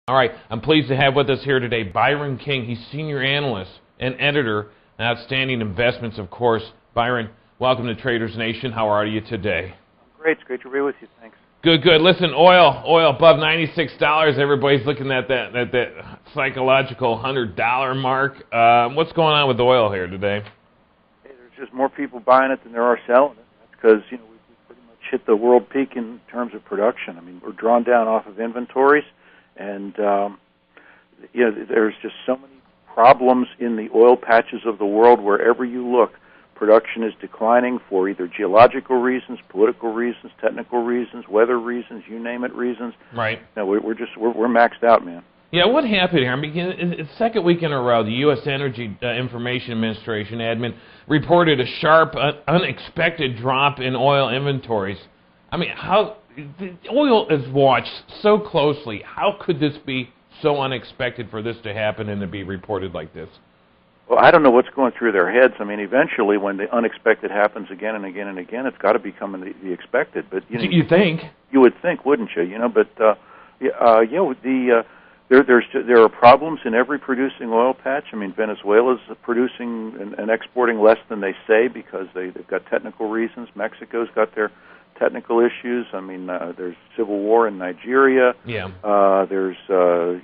All right, I'm pleased to have with us here today Byron King. He's senior analyst and editor at Outstanding Investments, of course. Byron, welcome to Traders Nation. How are you today? Great. It's great to be with you. Thanks. Good, good. Listen, oil above $96. Everybody's looking at that psychological $100 mark. What's going on with oil here today? Hey, there's just more people buying it than there are selling it. That's because we pretty much hit the world peak in terms of production. I mean, we're drawn down off of inventories, and there's just so many problems in the oil patches of the world. Wherever you look, production is declining for either geological reasons, political reasons, technical reasons, weather reasons, you name it, reasons. Right. No, we're maxed out, man. Yeah, what happened here? I mean, it's the second week in a row, the U.S. Energy Information Administration admin reported a sharp, unexpected drop in oil inventories. I mean, oil is watched so closely. How could this be so unexpected for this to happen and to be reported like this? Well, I don't know what's going through their heads. I mean, eventually, when the unexpected happens again and again and again, it's got to become the expected. But you think? You would think, wouldn't you? But there are problems in every producing oil patch. I mean, Venezuela's producing and exporting less than they say because they've got technical reasons. Mexico's got their technical issues. I mean, there's civil war in Nigeria. Yeah. There's a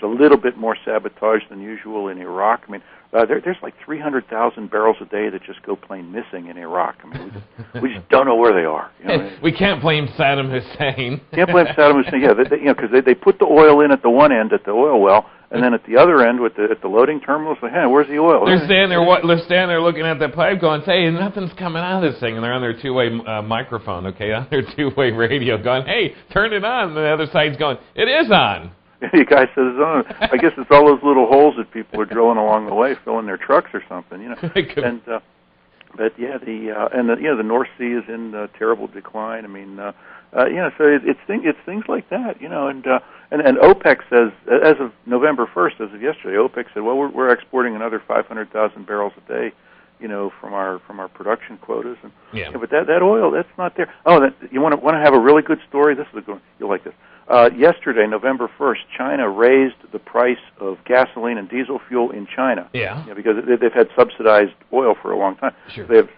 little bit more sabotage than usual in Iraq. I mean, there's like 300,000 barrels a day that just go plain missing in Iraq. I mean, we just don't know where they are. We can't blame Saddam Hussein. Can't blame Saddam Hussein. Yeah, because they put the oil in at the one end at the oil well, and then at the other end at the loading terminals, like, hey, where's the oil? They're standing there looking at the pipe going, hey, nothing's coming out of this thing. And they're on their two-way microphone, okay, on their two-way radio going, hey, turn it on. And the other side's going, it is on. The guy says it's on. I guess it's all those little holes that people are drilling along the way, filling their trucks or something, And the North Sea is in terrible decline. I mean, so it's things like that, and OPEC says, as of November 1st, as of yesterday, OPEC said, well, we're exporting another 500,000 barrels a day, from our production quotas, and but that oil, that's not there. Oh, you want to have a really good story? This is a good one. You'll like this. Yesterday, November 1st, China raised the price of gasoline and diesel fuel in China. Yeah. Because they've had subsidized oil for a long time. Sure. They've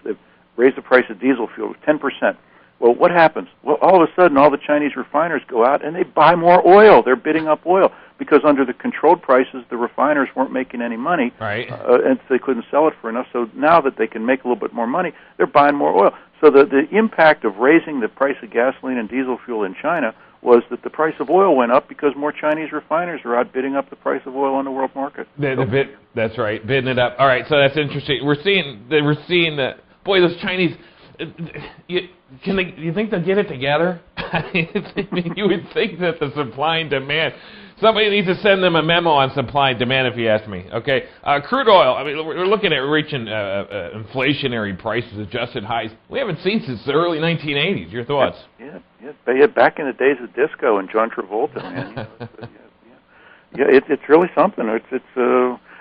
raised the price of diesel fuel 10%. Well, what happens? Well, all of a sudden, all the Chinese refiners go out and they buy more oil. They're bidding up oil because under the controlled prices, the refiners weren't making any money, right? And they couldn't sell it for enough. So now that they can make a little bit more money, they're buying more oil. So the impact of raising the price of gasoline and diesel fuel in China was that the price of oil went up because more Chinese refiners are out bidding up the price of oil on the world market. That's right, bidding it up. All right, so that's interesting. We're seeing that. Boy, those Chinese. You think they'll get it together? I mean, you would think that the supply and demand. Somebody needs to send them a memo on supply and demand, if you ask me. Okay, crude oil. I mean, we're looking at reaching inflationary prices, adjusted highs we haven't seen since the early 1980s. Your thoughts? Yeah. Back in the days of disco and John Travolta, man. It's really something.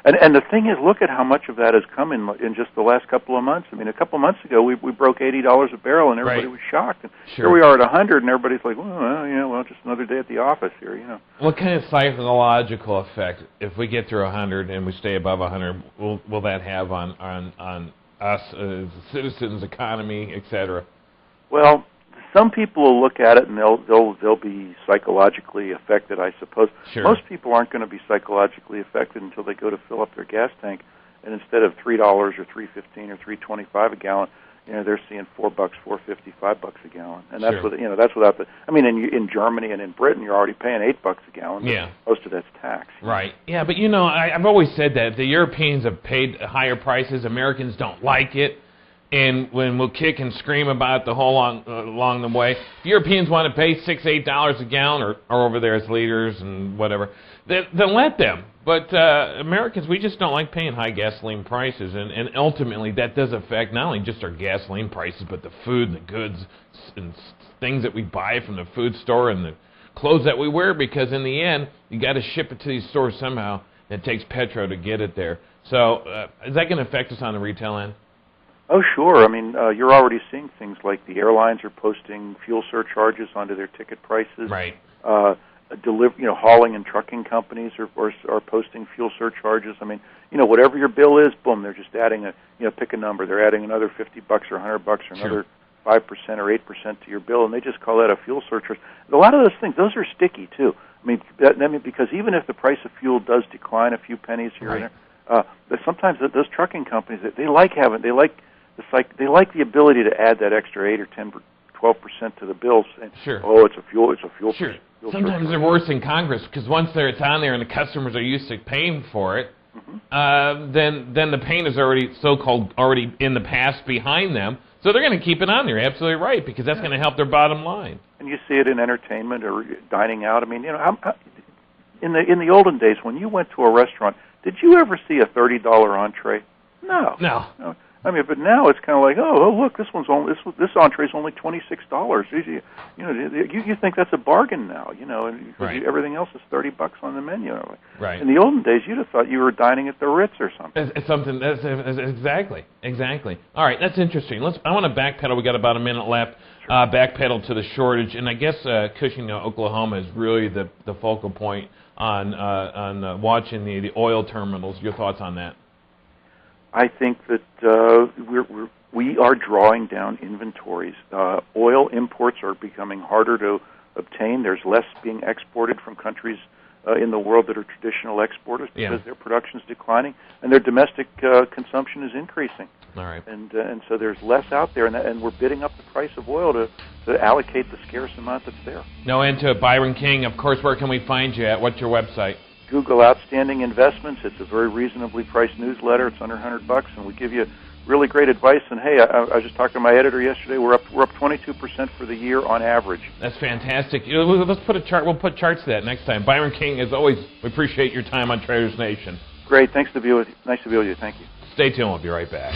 And the thing is, look at how much of that has come in just the last couple of months. I mean, a couple of months ago, we broke $80 a barrel, and everybody was shocked. And here we are at 100, and everybody's like, well, just another day at the office here, What kind of psychological effect, if we get through 100 and we stay above 100, will that have on us as citizens, economy, etc.? Well, some people will look at it and they'll be psychologically affected, I suppose. Sure. Most people aren't going to be psychologically affected until they go to fill up their gas tank, and instead of $3 or $3.15 or $3.25 a gallon, they're seeing $4, $4.50, $5 a gallon, and that's that's without the. I mean, in Germany and in Britain, you're already paying $8 a gallon. Yeah. Most of that's tax. Right. Yeah, but I've always said that the Europeans have paid higher prices. Americans don't like it. And when we'll kick and scream about the whole along the way, if Europeans want to pay $6, $8 a gallon, or over there as leaders and whatever, then let them. But Americans, we just don't like paying high gasoline prices, and ultimately that does affect not only just our gasoline prices, but the food and the goods and things that we buy from the food store and the clothes that we wear, because in the end, you got to ship it to these stores somehow, and it takes petro to get it there. So is that going to affect us on the retail end? Oh, sure. I mean, you're already seeing things like the airlines are posting fuel surcharges onto their ticket prices. Right. hauling and trucking companies are posting fuel surcharges. I mean, whatever your bill is, boom, they're just adding pick a number. They're adding another $50 or $100 or another 5% or 8% to your bill, and they just call that a fuel surcharge. A lot of those things, those are sticky too. I mean, because even if the price of fuel does decline a few pennies here and there, but sometimes those trucking companies, they like the ability to add that extra 8 or 10, 12% to the bills. And, it's a fuel. Sure. Sometimes they're worse in Congress because once it's on there and the customers are used to paying for it, then the pain is already in the past behind them. So they're going to keep it on there. Absolutely right, because that's going to help their bottom line. And you see it in entertainment or dining out. I mean, in the olden days when you went to a restaurant, did you ever see a $30 entree? No. I mean, but now it's kind of like, oh, look, this entree is only $26. You think that's a bargain now, and everything else is $30 on the menu. Right. In the olden days, you'd have thought you were dining at the Ritz or something. It's something. That's exactly. All right, that's interesting. I want to backpedal. We got about a minute left. Sure. Backpedal to the shortage, and I guess Cushing, Oklahoma, is really the focal point on watching the oil terminals. Your thoughts on that? I think that we are drawing down inventories. Oil imports are becoming harder to obtain. There's less being exported from countries in the world that are traditional exporters because their production is declining and their domestic consumption is increasing. All right. And so there's less out there, and we're bidding up the price of oil to allocate the scarce amount that's there. No end to it. Byron King, of course, where can we find you at? What's your website? Google Outstanding Investments. It's a very reasonably priced newsletter. It's under $100, and we give you really great advice. And hey, I was just talking to my editor yesterday. We're up 22% for the year on average. That's fantastic. Let's put a chart. We'll put charts to that next time. Byron King, as always, we appreciate your time on Traders Nation. Great. Thanks to be with you. Nice to be with you. Thank you. Stay tuned. We'll be right back.